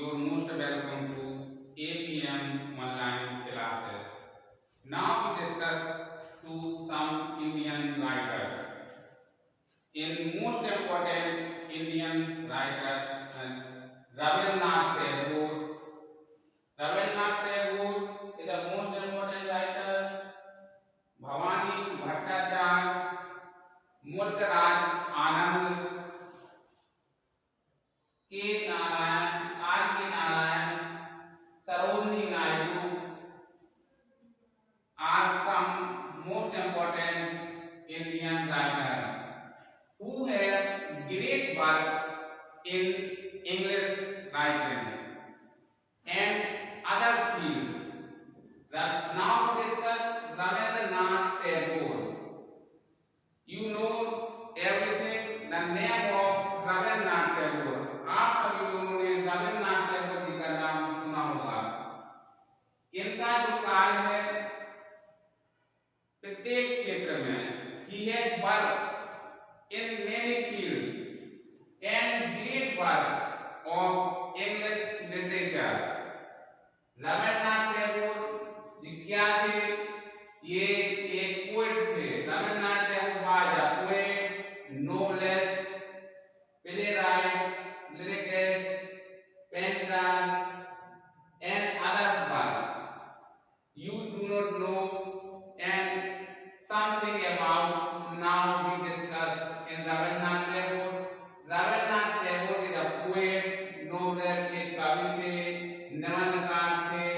you're most welcome to APM online classes. Now we discuss to some Indian writers. In most important Indian writers, Rabindranath Tagore. Rabindranath Tagore is the most important writer. Bhavani Bhattacharya, Murtaraj Anand, K. Narayan, R. K. Narayan, Sarojini Naidu are some most important Indian writers who have great work in English writing and other fields. Now discuss Rabindranath Tagore. You know everything, the name of Rabindranath Tagore. आप सभी लोगों ने रविन्द्रनाथ टैगोर जी का नाम सुना होगा। इनका जो कार्य है प्रत्येक क्षेत्र में he had worked in many fields and great work of English literature. Rabindranath Tagore ji क्या थे? ये एक पोएट थे। Rabindranath Tagore was a poet, novelist, playwright, lyricist, painter, and others work. You do not know and something about now we discuss in Rabindranath Tagore. Rabindranath Tagore is a poet, novelist, एक कवि थे, निबंधकार थे,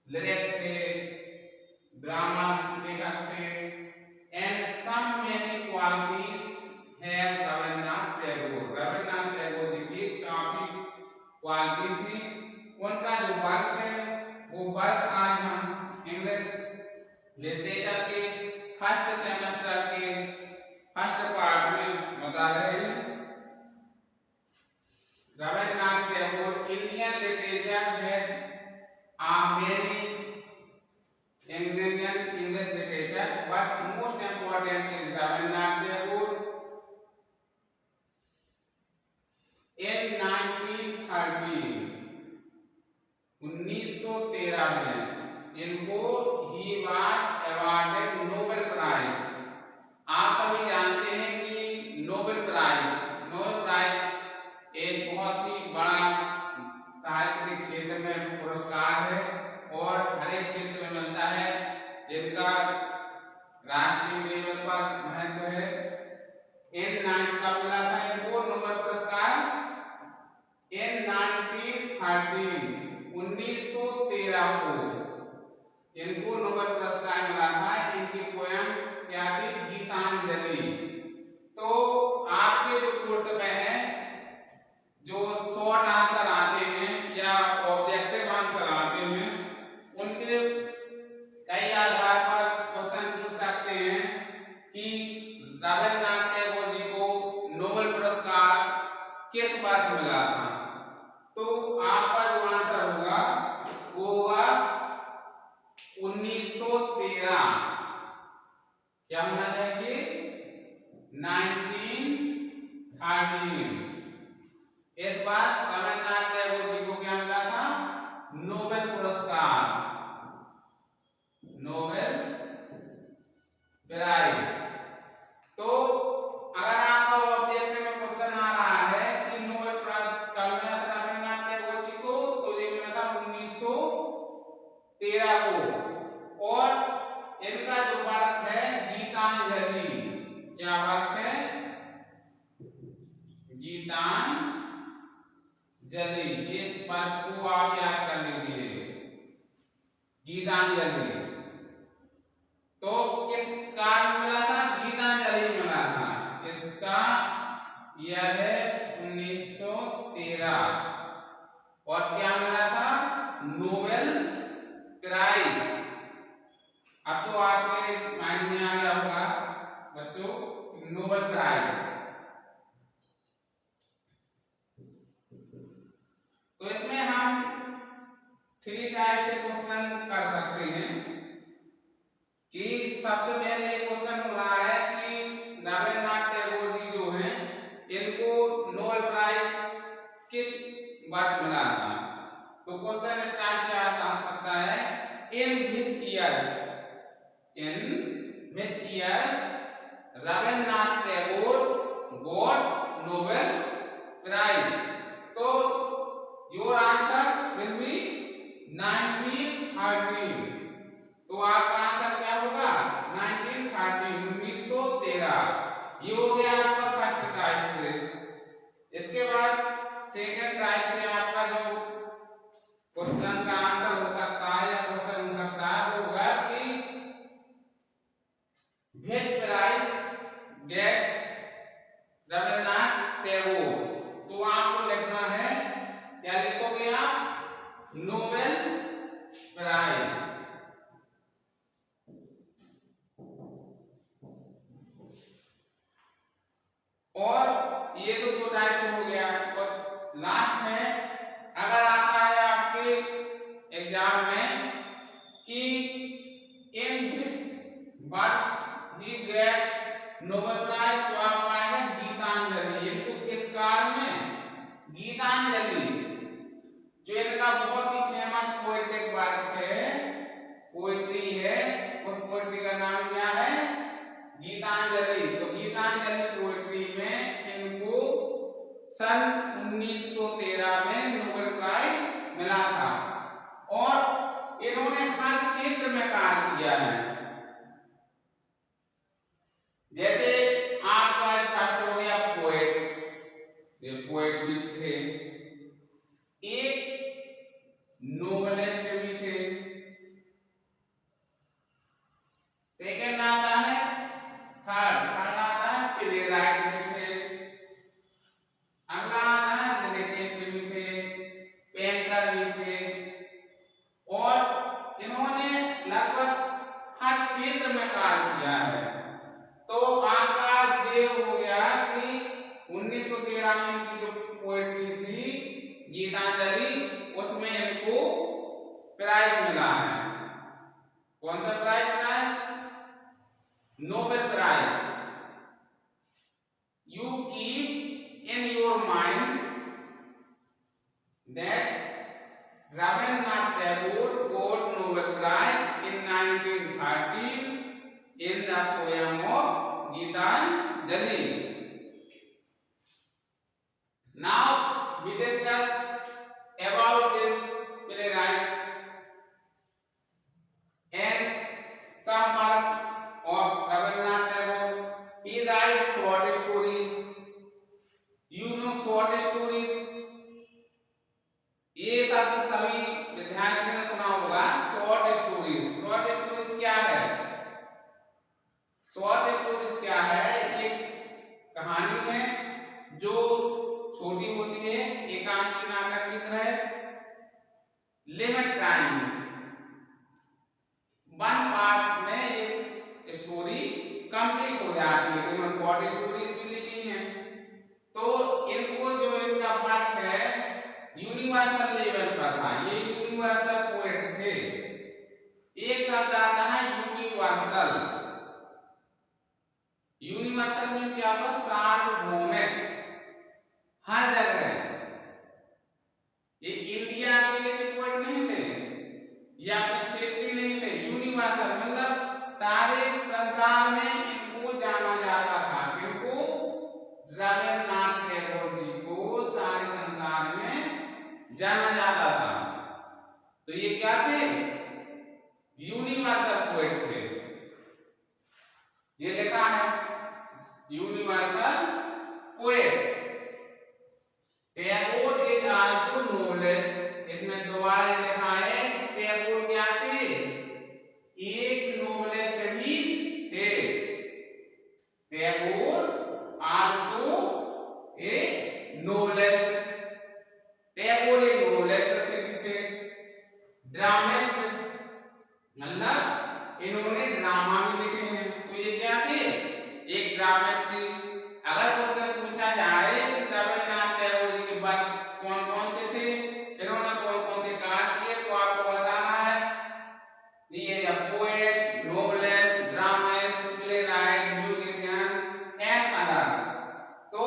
lyric थे, drama लेखक थे, and some many qualities have Rabindranath Tagore. Rabindranath Tagore जी की काफी quality थी। उनका जो वर्क है वो वर्क आज हम इंग्लिश लिटरेचर के फर्स्ट सेमेस्टर के फर्स्ट पार्ट में बता रहे हैं। Rabindranath Tagore, Indian literature had many Indian English literature, but most important is Rabindranath Tagore. In 1913 में इनको he was awarded Nobel prize. आप सभी जानते हैं कि नोबेल प्राइज एक बहुत ही बड़ा साहित्य के क्षेत्र में पुरस्कार है और हर एक क्षेत्र में मिलता है, जिनका राष्ट्रीय लेवल पर महत्व है। कब मिला था इनको नोबेल पुरस्कार? in 1913 को इनको नोबेल पुरस्कार मिला था। इनकी पोयम क्या थी? गीतांजलि। तो आपके जो कोर्स में है जो शॉर्ट आंसर आते हैं या ऑब्जेक्टिव आंसर आते हैं, उनके कई आधार पर क्वेश्चन पूछ सकते हैं कि रविन्द्रनाथ टैगोर जी को नोबेल पुरस्कार किस वर्ष मिला था। तो आपका जो आंसर होगा वो होगा 1913। क्या होना चाहिए? 1913। इस वर्ष रविन्द्रनाथ टैगोर जी को क्या मिला था? नोबेल पुरस्कार, नोबेल प्राइज। तो अगर आपका ऑब्जेक्टिव में क्वेश्चन आ रहा है कि नोबेल प्राइज कब मिला था रविन्द्रनाथ टैगोर जी को, तो ये मिला था 1913 को। और इनका जो वर्क है गीतांजलि, क्या वर्क है? गीतांजलि। इस वर्क को आप याद कर लीजिए, गीतांजलि। तो किस कारण मिला था? गीतांजलि मिला था। इसका ईयर है 1913 और क्या मिला था? Nobel prize. अब तो आपके माइंड में आ गया होगा बच्चों नोबेल प्राइज। तो इसमें हम 3 टाइप से क्वेश्चन कर सकते हैं कि सबसे पहले क्वेश्चन हो रहा है कि रविन्द्रनाथ टैगोर जी जो हैं इनको नोबेल प्राइज किस वर्ष मिला था। तो क्वेश्चन इस टाइप से आ सकता है, in which years Rabindranath Tagore got Nobel prize. तो योर आंसर विल बी 1913। तो आपका आंसर क्या होगा 1913, 1913। ये हो गया आपका फर्स्ट टाइप से। इसके बाद सेकंड टाइप से आपका जो क्वेश्चन का आंसर हो सकता है या क्वेश्चन हो सकता है वो होगा कि which prize get Rabindranath Tagore. तो आपको लिखना है, क्या लिखोगे आप, नोबेल प्राइज। और ये तो दो टाइप से हो गया। और लास्ट है, अगर आता है आपके एग्जाम में कि in which he get Nobel prize, तो आप पाएंगे गीतांजलि। इनको किस कार में, गीतांजलि, जो इनका बहुत ही फेमस पोएटिक वर्क है, पोएट्री है, उस पोएट्री का नाम क्या है, गीतांजलि। तो गीतांजलि पोएट्री में इनको सन 1913 में नोबेल प्राइज मिला था। और इन्होंने हर क्षेत्र में कार्य किया है। जैसे आपका फर्स्ट हो गया पोएट, ये पोएट भी थे, एक नोवेलिस्ट भी थे। सेकंड आता है, थर्ड आता है प्लेराइट भी थे। अगला आता है लिरिसिस्ट भी थे, पेंटर भी थे। और इन्होंने लगभग हर क्षेत्र में कार्य किया है। तो आपका ये हो गया कि 1913 में इनकी जो पोएट्री थी गीतांजलि, उसमें इनको प्राइज मिला है। कौन सा प्राइज मिला है, Nobel prize. You keep in your mind that Rabindranath Tagore got Nobel Prize in 1913 in the poem of Gitanjali. Now we discuss about this playwright and some work of Rabindranath Tagore. He writes short stories. You know short stories. ये शब्द सभी विद्यार्थियों ने सुना होगा, short stories. Short stories क्या है, short stories क्या है, एक कहानी है जो छोटी होती है, एकांकी नाटक की तरह। लिमिट टाइम, वन पार्ट में एक स्टोरी कंप्लीट हो जाती है। तो शॉर्ट स्टोरीज भी लिखी हैं। तो इनको जो इनका वर्क है यूनिवर्सल लेवल पर था, ये यूनिवर्सल पोएट थे। एक शब्द आता है यूनिवर्सल। यूनिवर्सल मींस क्या होता है, सार्वभौमिक, हर जगह। ये इंडिया के लिए पोएट नहीं थे या अपने क्षेत्रीय नहीं थे, यूनिवर्सल मतलब सारे संसार में इनको जाना जाता था। किनको, रविन्द्रनाथ टैगोर जी को सारे संसार में जाना जाता था। तो ये क्या थे, यूनिवर्सल पोएट थे। ये लिखा है universal poet. Tagore is also novelist. इसमें दोबारा लिखा है टैगोर क्या थे, एक नोवेलिस्ट भी थे। Tagore also a novelist. Tagore एक नोवेलिस्ट थे। ड्रामिस्ट मतलब इन्होंने ड्रामा भी लिखे हैं। तो ये क्या थे, एक ड्रामिस्ट थी। अगर क्वेश्चन पूछा जाए कि रविन्द्रनाथ टैगोर जी के वर्क कौन कौन से थे, इन्होंने कौन कौन से कार्य किए, तो आपको बताना है ये poet, novelist, ड्रामिस्ट, playwright, musician and others. तो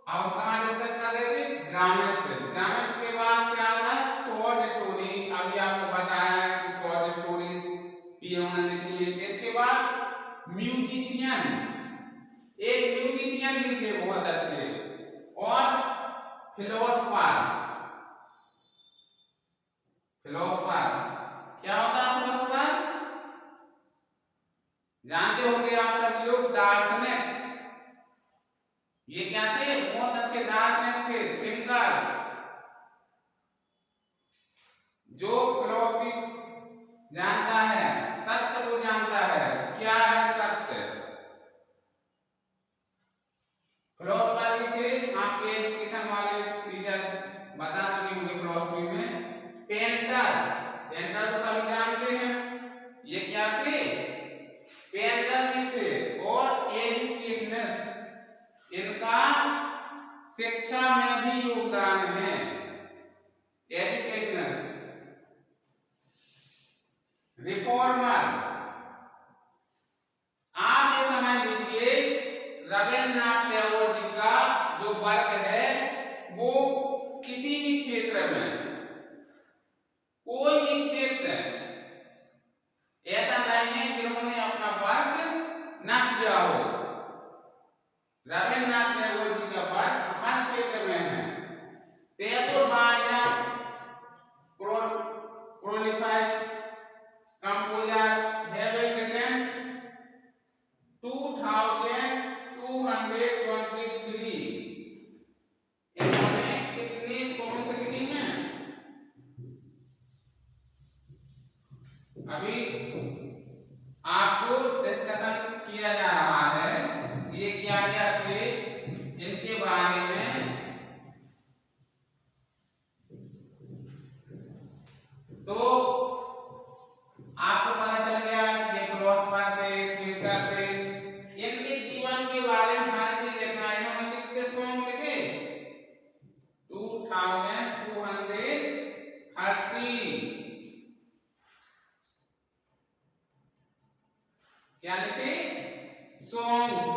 अब कहाँ डिस्कस कर रहे थे, ड्रामा ड्रामिस्ट। ड्रामिस्ट के बाद क्या आता है? Short story. अभी आपको बताया है कि शॉर्ट स्टोरीज भी उन्होंने लिखी है। इसके बाद म्यूजिशियन, एक म्यूजिशियन भी थे बहुत अच्छे। और फिलोसफर। फिलोसफर क्या होता है? फिलोसफर जानते होंगे आप सभी लोग, दार्शनिक। ये क्या थे? बहुत अच्छे दार्शनिक थे, थिंकर। जो फिलोसफी जानता है, सत्य को जानता है। क्या है सत्य? फिलोसफर भी थे। आपके एजुकेशन वाले टीचर बता चुके होंगे फिलोसफी में। पेंटर, पेंटर तो सभी जानते हैं। ये क्या थे? पेंटर भी थे। और एजुकेशनिस्ट, इनका शिक्षा में भी योगदान है। एजुकेशनिस्ट। रिफॉर्मर, आप ये समझ लीजिए रविन्द्रनाथ टैगोर जी का जो वर्क है वो किसी भी क्षेत्र में, कोई भी क्षेत्र ऐसा नहीं है जिन्होंने अपना वर्क ना किया हो। रविन्द्रनाथ टैगोर जी का वर्क हर क्षेत्र में है। टैगोर बाया प्रोलिफाइड कंपोजर हैविंग रिटन 2223 इन्होंने कितने सॉन्ग्स लिखे हैं? अभी आपको डिस्कशन किया जा रहा है ये क्या क्या थे इनके बारे में। तो आपको पता चल गया कि ये फिलोसफर थे, थिंकर थे। इनके जीवन के बारे में हमारी चीज देखना है। इन्होंने कितने सॉन्ग लिखे? 2230। क्या लिखे? सॉन्ग्स।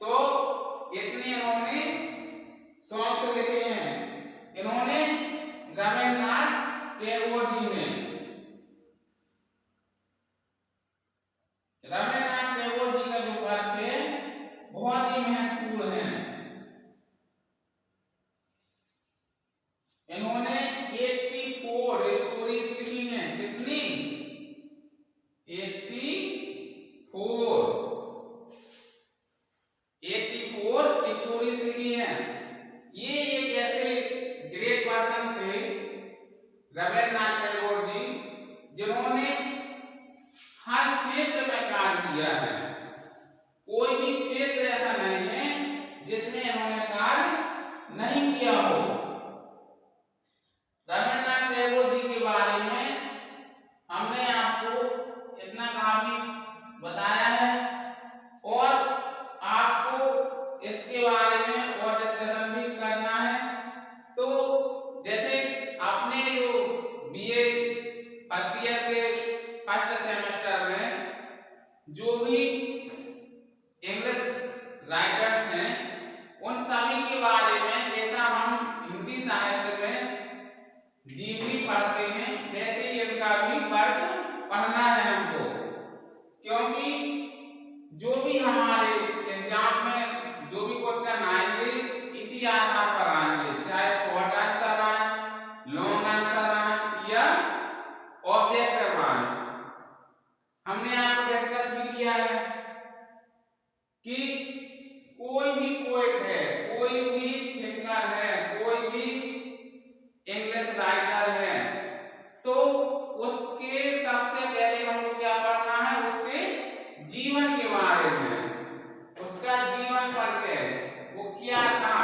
तो इतने इन्होंने सॉन्ग्स लिखे हैं। इन्होंने रविन्द्रनाथ टैगोर जी ने, रविन्द्रनाथ टैगोर जी का जो वर्क है बहुत ही महत्वपूर्ण है। इन्होंने 84 स्टोरीज लिखी हैं। कितनी? 84 स्टोरीज लिखी हैं। ये एक ऐसे ग्रेट पर्सन थे रविन्द्रनाथ टैगोर जी जिन्होंने हर क्षेत्र में कार्य किया है। कोई भी क्षेत्र ऐसा नहीं है जिसमें इन्होंने कार्य नहीं किया हो। रविन्द्रनाथ टैगोर जी के बारे में हमने आपको इतना काफी बताया है और आपको इसके बारे में और डिस्कशन भी करना है। तो जैसे आपने जो बीए फर्स्ट ईयर के फर्स्ट सेमेस्टर में जो भी इंग्लिश राइटर्स हैं उन सभी के बारे में, जैसा हम हिंदी साहित्य में जीवनी पढ़ते हैं वैसे ही इनका भी वर्क पढ़ना है हमको। क्योंकि जो भी हमारे एग्जाम में जो भी क्वेश्चन आएंगे इसी आधार पर आएंगे, चाहे शॉर्ट आंसर आए, लॉन्ग आंसर आए या ऑब्जेक्टिव आए। हमने आपको डिस्कस भी किया है कि कोई भी पोएट है, कोई भी थिंकर है, कोई भी इंग्लिश राइटर है, तो उसके सबसे पहले हमको क्या पढ़ना है? उसके जीवन के बारे में, उसका जीवन परिचय, वो क्या था,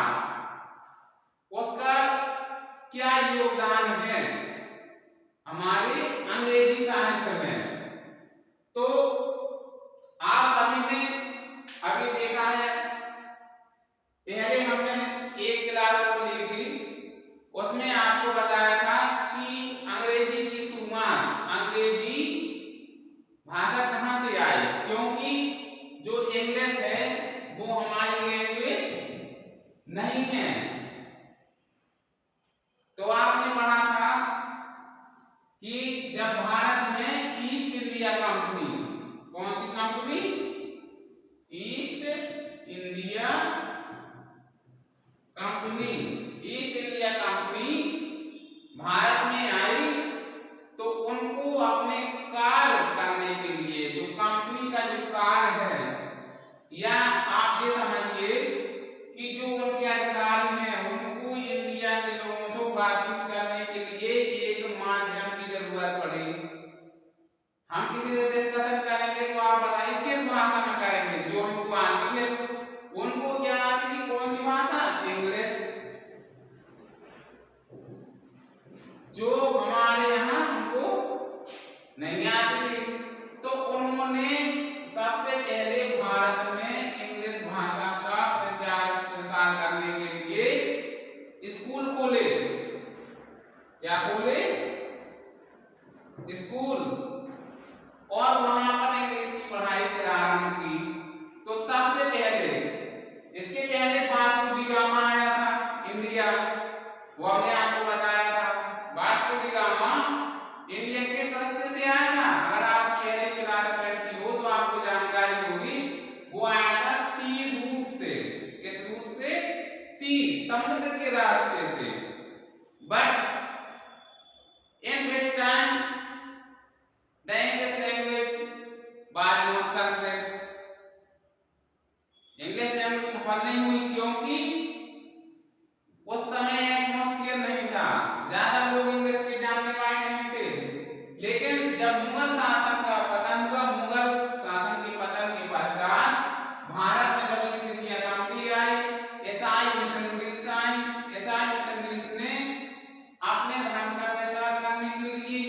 उसका क्या योगदान है हमारे अंग्रेजी साहित्य में। तो आप सभी ने अभी देखा है, पहले हमने एक क्लास को ली थी, उसमें आपको बताया था कि अंग्रेजी की शुरुआत, अंग्रेजी भाषा कहाँ से आई। क्योंकि जो इंग्लिश है वो हमारी लैंग्वेज नहीं है। तो आपने पढ़ा था कि जब भारत में ईस्ट इंडिया कंपनी, कौन सी company? East India company, East India company Bharat में आई तो उनको अपने कार्य करने के लिए, जो कंपनी का जो कार्य है, या आप ये समझिए कि जो उनके अधिकारी हैं उनको इंडिया के लोगों से बातचीत करने के लिए एक माध्यम की जरूरत पड़ी। हम किसी से डिस्कशन करेंगे तो आप बताइए किस भाषा में करेंगे? जो हमको आती है। उनको क्या आती थी? कौन सी भाषा? इंग्लिश। जो हमारे यहाँ उनको नहीं आती थी। तो उन्होंने सबसे पहले भारत में इंग्लिश भाषा का प्रचार प्रसार करने के लिए स्कूल खोले। क्या खोले? स्कूल। और वहां पर इंग्लिश की पढ़ाई प्रारंभ की। तो सबसे पहले, इसके पहले वास्को डी गामा आया था इंडिया, वो हमने आपको बताया था। वास्को डी गामा इंडिया किस रास्ते से आया था? अगर आप पहले क्लास अटेंड की हो तो आपको जानकारी होगी। वो आया था सी रूट से। किस रूट से? सी, समुद्र के रास्ते से। But in this time the English language was not success. English language सफल नहीं हुई क्योंकि उस समय एटमॉस्फेयर नहीं था, ज्यादा लोग इंग्लिश के जानने वाले नहीं थे। लेकिन जब मुगल शासन का पतन हुआ, मुगल शासन के पतन के पश्चात भारत में जब ईस्ट इंडिया कंपनी आई, ईसाई मिशनरीज आई। ईसाई मिशनरीज ने अपने धर्म का प्रचार करने के लिए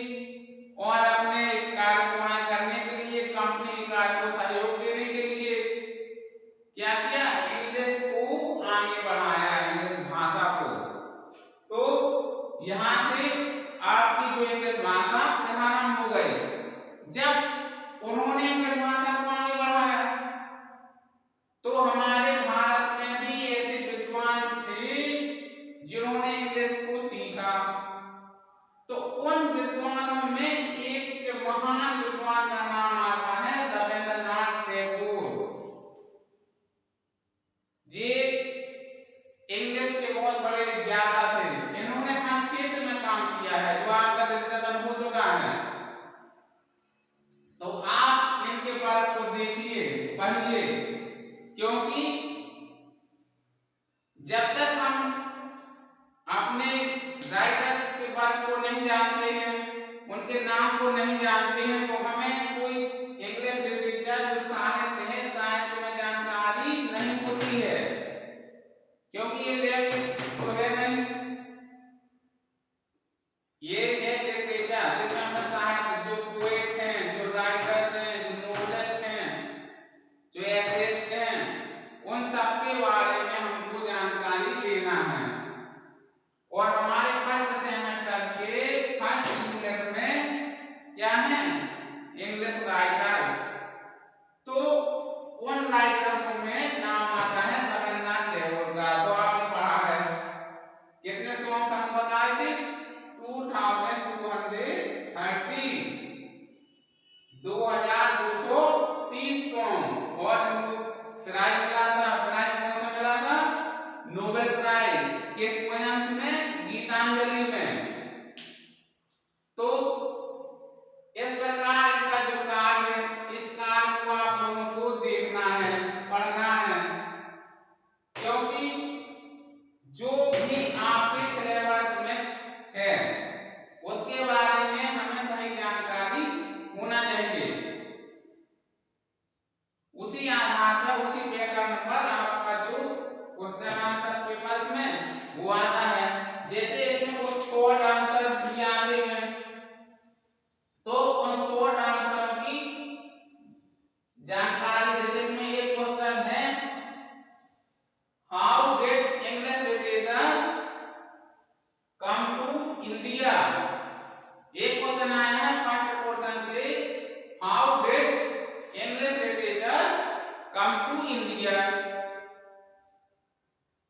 और अपने कार्य को करने के लिए, कंपनी कार्य को सहयोग देने के लिए क्या किया? इंग्लिश को आगे बढ़ाया, इंग्लिश भाषा को। तो यहां से आपकी जो इंग्लिश भाषा प्रारंभ हो गई। जब उन्होंने इंग्लिश भाषा को आगे बढ़ाया तो हमारे भारत में भी ऐसे विद्वान थे जिन्होंने इंग्लिश को सीखा। तो उन विद्वानों में एक महान विद्वान का नाम आता है रविंद्रनाथ टैगोर। ये इंग्लिश के बहुत बड़े ज्ञाता थे। इन्होंने हर क्षेत्र में काम किया है, जो आपका डिस्कशन हो चुका है। तो आप इनके वर्क को देखिए, पढ़िए, क्योंकि जब तक हम अपने राइटर्स के वर्क को नहीं जानते हैं, उनके नाम को नहीं जानते हैं, तो हमें कोई इंग्लिश लिटरेचर जो साहित्य है, साहित्य में जानकारी नहीं होती है, क्योंकि ये लैंग्वेज तो है नहीं। ये है लिटरेचर जिसमें हमें साहित्य, जो पोएट्स हैं, जो राइटर्स हैं, जो नोवेलिस्ट हैं, जो एसेइस्ट हैं, उन सब के बारे में हमको जानकारी लेना है। और हमारे फर्स्ट सेमेस्टर के फर्स्ट यूनिट में क्या है? English writers. तो उन राइटर्स में नाम आता है रविंद्रनाथ टैगोर का। तो आपने पढ़ा है, कितने सॉन्ग्स हम बताए थे? 2230 सॉन्ग। और हमको प्राइज मिला था। प्राइज कौन सा मिला था? Nobel prize. किस पोएम में? गीतांजलि में। तो इस प्रकार इनका जो कार्य है, इस कार्य को आप लोगों को देखना है, पढ़ना है, क्योंकि जो भी आपके सिलेबस में है उसके बारे में हमें सही जानकारी होना चाहिए। उसी आधार पर, उसी पैटर्न पर आपका जो क्वेश्चन आंसर पेपर्स में वो आता है। जैसे इसमें कुछ शॉर्ट आंसर भी आते हैं, तो उन शॉर्ट आंसर की जानकारी, जैसे इसमें एक क्वेश्चन है, how did English literature come to India. एक क्वेश्चन आया है फर्स्ट क्वेश्चन से, how did English literature come to India.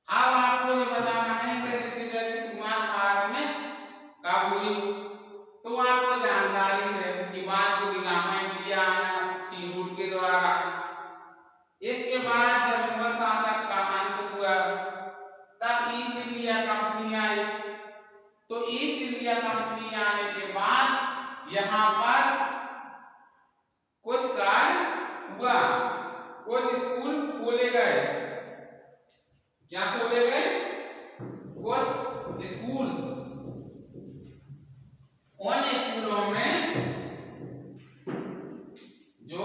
अब आप आने के बाद यहाँ पर कुछ कार्य हुआ, कुछ स्कूल खोले गए। क्या खोले गए? कुछ स्कूल। उन स्कूलों में जो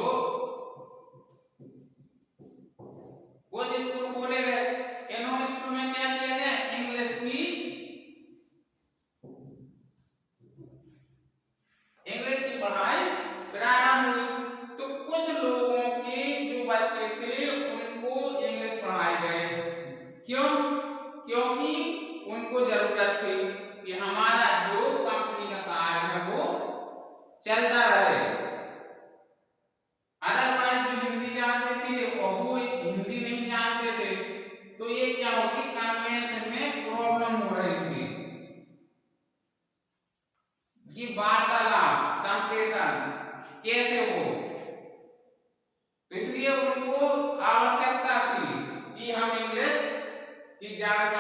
कुछ स्कूल खोले गए, इन स्कूल में क्या किया गया? इंग्लिश की पढ़ाई प्रारंभ हुई। तो कुछ लोगों के जो बच्चे थे उनको इंग्लिश पढ़ाए गए। क्यों? क्योंकि उनको जरूरत थी कि हमारा जो कंपनी का कार्य है वो चलता रहे। अदरवाइज जो हिंदी जानते थे और वो हिंदी नहीं जानते थे तो ये क्या होती, कन्वेंस में प्रॉब्लम हो रही थी कि वार्तालाप संप्रेषण कैसे हो। तो इसलिए उनको आवश्यकता थी कि हम इंग्लिश की जानकारी